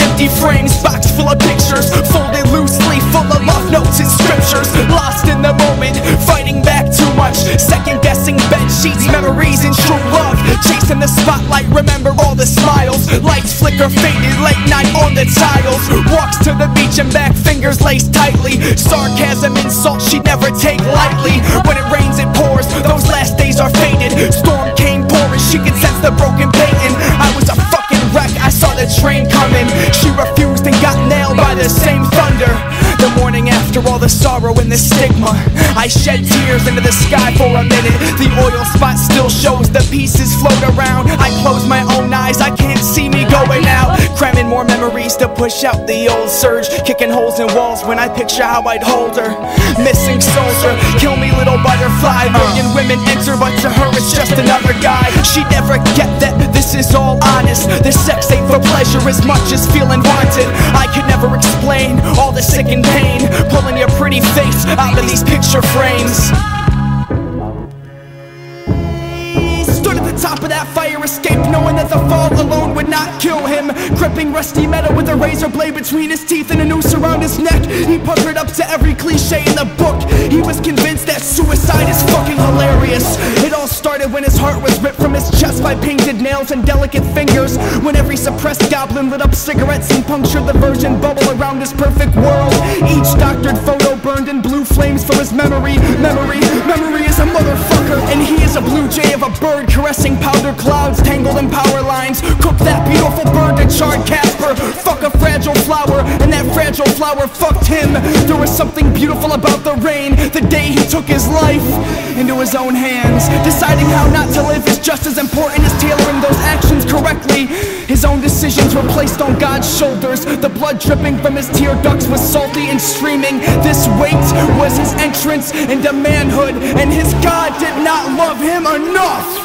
empty frames, box full of pictures, folded loosely, full of love notes and scriptures. Lost in the moment, fighting back too much, second guessing bed sheets, memories and true love. Chasing the spotlight, remember all the smiles. Lights flicker, faded, late night on the tiles. Walks to the beach and back, fingers laced tightly. Sarcasm, insult she never take lightly. When it rains it pours, those last days are faded. Storm came pouring, she could sense the broken painting. I was a fucking wreck, I saw the train coming. She refused and got nailed by the same thunder. The morning after all the sorrow and the stigma, I shed tears into the sky for a minute. The oil spot still shows, the pieces float around. I close my own eyes, I can't see me going out. Cramming more memories to push out the old surge. Kicking holes in walls when I picture how I'd hold her. Missing soldier, kill me little butterfly. Million women enter, but to her it's just another guy. She'd never get that this is all honest. This sex ain't for pleasure as much as feeling wanted. I could never explain all the sick and pain, pulling your pretty face out of these picture frames. Stood at the top of that fire escape, knowing that the fall alone would not kill him. Gripping rusty metal with a razor blade between his teeth and a noose around his neck. He puckered up to every cliche in the book. He was convinced that suicide is fucking hilarious. It all started when his heart was ripped from his chest by painted nails and delicate fingers. When every suppressed goblin lit up cigarettes and punctured the virgin bubble around his perfect world. Each doctored photo burned in blue flames for his memory. Memory is a motherfucker, and he is a blue jay of a bird caressing powder clouds tangled in power lines. Cook that beautiful bird to charred Casper. Fuck a fragile flower, and that fragile flower fucked him. There was something beautiful about the rain, the day he took his life into his own hands. Deciding how not to live is just as important as tailoring those actions correctly. His own decisions were placed on God's shoulders. The blood dripping from his tear ducts was salty and streaming. This weight was his entrance into manhood, and his God did not love him enough.